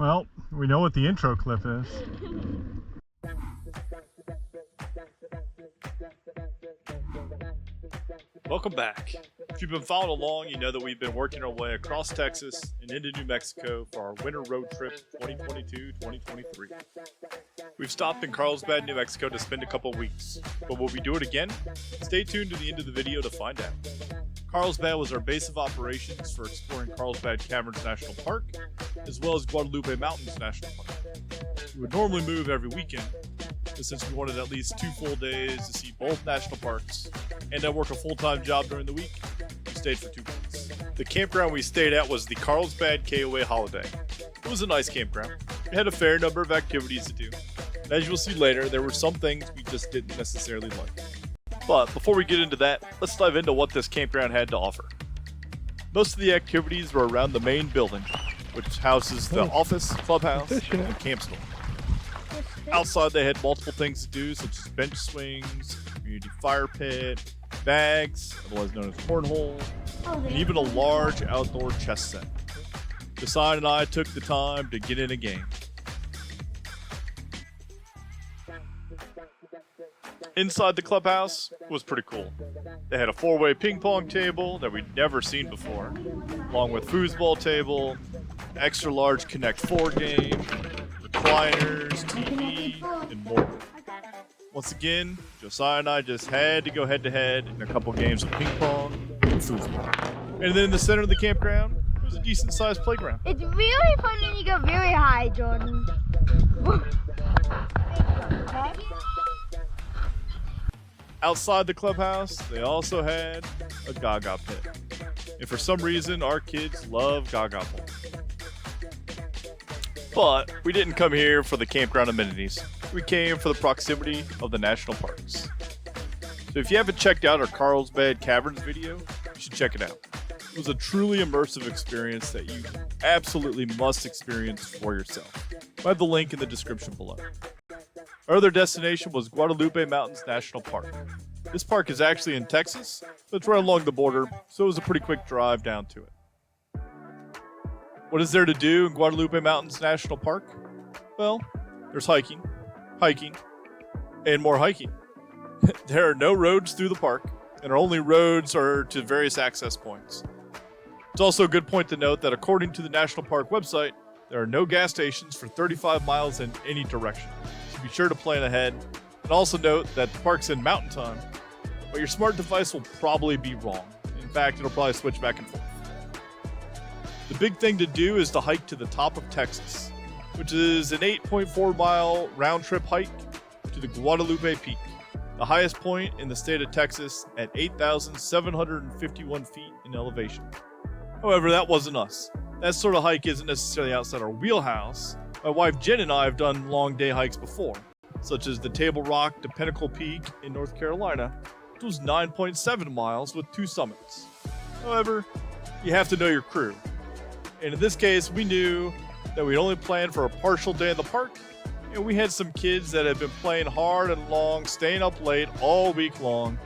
Well, we know what the intro clip is. Welcome back. If you've been following along, you know that we've been working our way across Texas and into New Mexico for our winter road trip 2022-2023. We've stopped in Carlsbad, New Mexico to spend a couple weeks, but will we do it again? Stay tuned to the end of the video to find out. Carlsbad was our base of operations for exploring Carlsbad Caverns National Park, as well as Guadalupe Mountains National Park. We would normally move every weekend, but since we wanted at least 2 full days to see both national parks and then work a full-time job during the week, we stayed for 2 weeks. The campground we stayed at was the Carlsbad KOA Holiday. It was a nice campground. It had a fair number of activities to do. And as you'll see later, there were some things we just didn't necessarily like. But before we get into that, let's dive into what this campground had to offer. Most of the activities were around the main building, which houses the office, clubhouse, and camp store. Outside they had multiple things to do, such as bench swings, community fire pit, bags, otherwise known as cornhole, and even a large outdoor chess set. Josiah and I took the time to get in a game. Inside the clubhouse was pretty cool. They had a 4-way ping pong table that we'd never seen before, along with foosball table, extra large Connect 4 game, recliners, TV, and more. Once again, Josiah and I just had to go head to head in a couple games of ping pong and foosball. And then in the center of the campground, there was a decent sized playground. It's really fun when you go very high, Jordan. Outside the clubhouse, they also had a Gaga pit. And for some reason, our kids love Gaga Bowl. But we didn't come here for the campground amenities. We came for the proximity of the national parks. So if you haven't checked out our Carlsbad Caverns video, you should check it out. It was a truly immersive experience that you absolutely must experience for yourself. I have the link in the description below. Our other destination was Guadalupe Mountains National Park. This park is actually in Texas, but it's right along the border, so it was a pretty quick drive down to it. What is there to do in Guadalupe Mountains National Park? Well, there's hiking, and more hiking. There are no roads through the park, and our only roads are to various access points. It's also a good point to note that according to the National Park website, there are no gas stations for 35 miles in any direction. Be sure to plan ahead, and also note that the park's in mountain time, but your smart device will probably be wrong. In fact, it'll probably switch back and forth. The big thing to do is to hike to the top of Texas, which is an 8.4 mile round trip hike to the Guadalupe Peak, the highest point in the state of Texas at 8,751 feet in elevation. However, that wasn't us. That sort of hike isn't necessarily outside our wheelhouse. My wife Jen and I have done long day hikes before, such as the Table Rock to Pinnacle Peak in North Carolina, which was 9.7 miles with 2 summits. However, you have to know your crew. And in this case, we knew that we'd only planned for a partial day in the park, and we had some kids that had been playing hard and long, staying up late all week long,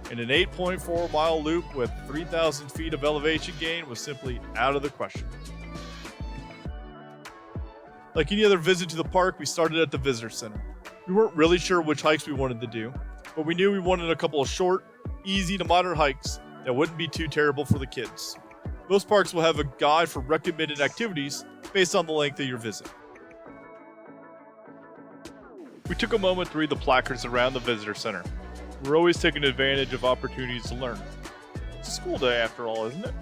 and an 8.4 mile loop with 3,000 feet of elevation gain was simply out of the question. Like any other visit to the park, we started at the visitor center. We weren't really sure which hikes we wanted to do, but we knew we wanted a couple of short, easy to moderate hikes that wouldn't be too terrible for the kids. Most parks will have a guide for recommended activities based on the length of your visit. We took a moment to read the placards around the visitor center. We're always taking advantage of opportunities to learn. It's a school day after all, isn't it?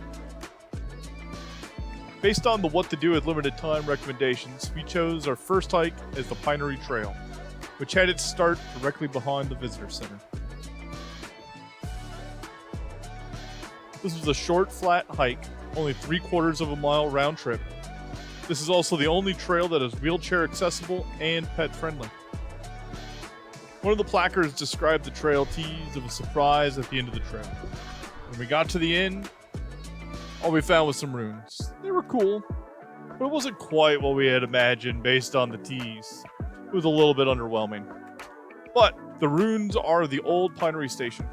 Based on the what to do with limited time recommendations, we chose our first hike as the Pinery Trail, which had its start directly behind the visitor center. This was a short, flat hike, only 3/4 of a mile round trip. This is also the only trail that is wheelchair accessible and pet friendly. One of the placards described the trail tease of a surprise at the end of the trail. When we got to the end, all we found was some ruins. They were cool, but it wasn't quite what we had imagined based on the tease. It was a little bit underwhelming. But the ruins are the old Pinery Station.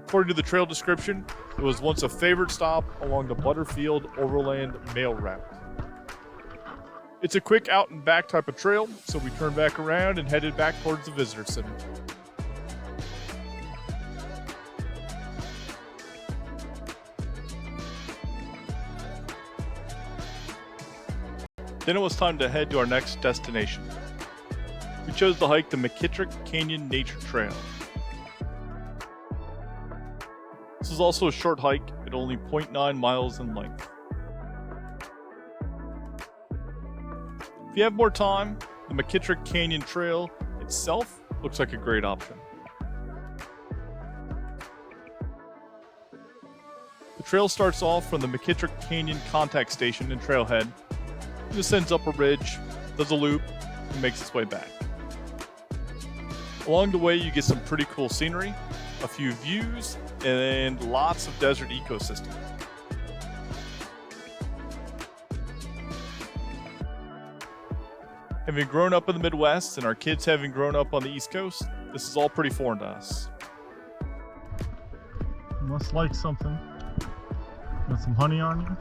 According to the trail description, it was once a favorite stop along the Butterfield Overland Mail Route. It's a quick out and back type of trail, so we turned back around and headed back towards the visitor center. Then it was time to head to our next destination. We chose to hike the McKittrick Canyon Nature Trail. This is also a short hike at only 0.9 miles in length. If you have more time, the McKittrick Canyon Trail itself looks like a great option. The trail starts off from the McKittrick Canyon contact station and trailhead, and descends up a ridge, does a loop, and makes its way back. Along the way, you get some pretty cool scenery, a few views, and lots of desert ecosystem. Having grown up in the Midwest and our kids having grown up on the East Coast, this is all pretty foreign to us. Must like something. Got some honey on you?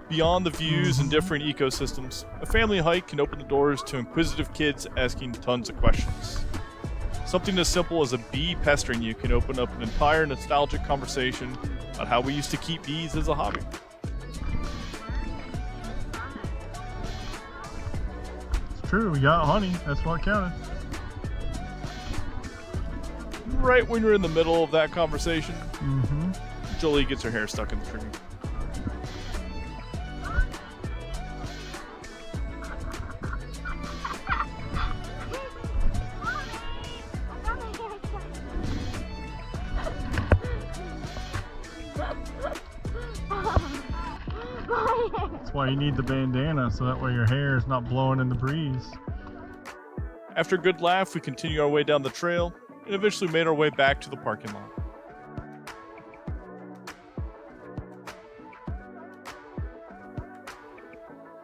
Beyond the views and different ecosystems, a family hike can open the doors to inquisitive kids asking tons of questions. Something as simple as a bee pestering you can open up an entire nostalgic conversation about how we used to keep bees as a hobby. It's true, we got honey. That's what counted. Right when you're in the middle of that conversation, Mm-hmm. Jolie gets her hair stuck in the tree. That's why you need the bandana, so that way your hair is not blowing in the breeze. After a good laugh, we continued our way down the trail and eventually made our way back to the parking lot.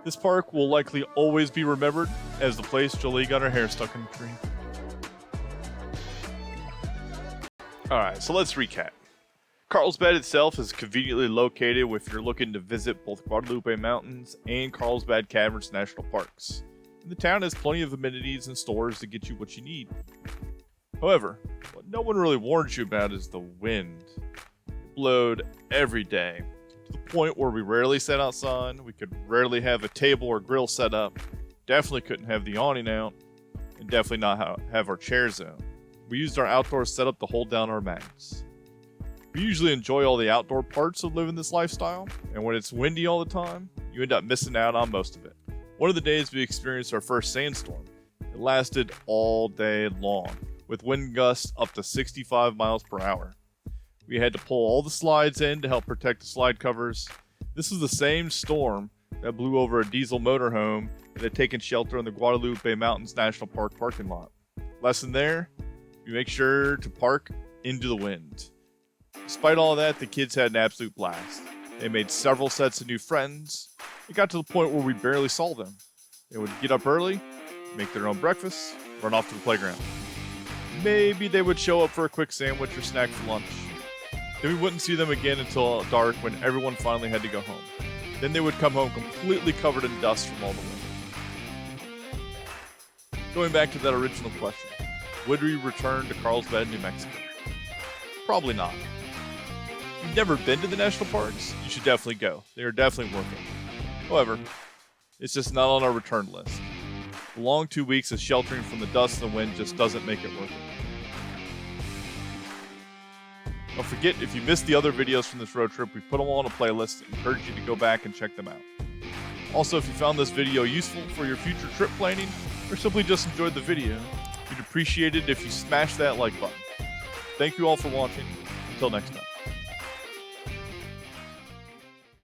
This park will likely always be remembered as the place Jolie got her hair stuck in the tree. Alright, so let's recap. Carlsbad itself is conveniently located if you're looking to visit both Guadalupe Mountains and Carlsbad Caverns National Parks. And the town has plenty of amenities and stores to get you what you need. However, what no one really warns you about is the wind. It blowed every day, to the point where we rarely sat outside, we could rarely have a table or grill set up, definitely couldn't have the awning out, and definitely not have our chairs out. We used our outdoor setup to hold down our mats. We usually enjoy all the outdoor parts of living this lifestyle, and when it's windy all the time, you end up missing out on most of it. One of the days we experienced our first sandstorm. It lasted all day long, with wind gusts up to 65 miles per hour. We had to pull all the slides in to help protect the slide covers. This is the same storm that blew over a diesel motorhome that had taken shelter in the Guadalupe Mountains National Park parking lot. Lesson there, you make sure to park into the wind. Despite all of that, the kids had an absolute blast. They made several sets of new friends. It got to the point where we barely saw them. They would get up early, make their own breakfast, run off to the playground. Maybe they would show up for a quick sandwich or snack for lunch. Then we wouldn't see them again until dark when everyone finally had to go home. Then they would come home completely covered in dust from all the wind. Going back to that original question, would we return to Carlsbad, New Mexico? Probably not. If you've never been to the national parks, you should definitely go. They are definitely worth it. However, it's just not on our return list. The long 2 weeks of sheltering from the dust and the wind just doesn't make it worth it. Don't forget, if you missed the other videos from this road trip, we put them all on a playlist and encourage you to go back and check them out. Also, if you found this video useful for your future trip planning, or simply just enjoyed the video, we'd appreciate it if you smash that like button. Thank you all for watching. Until next time.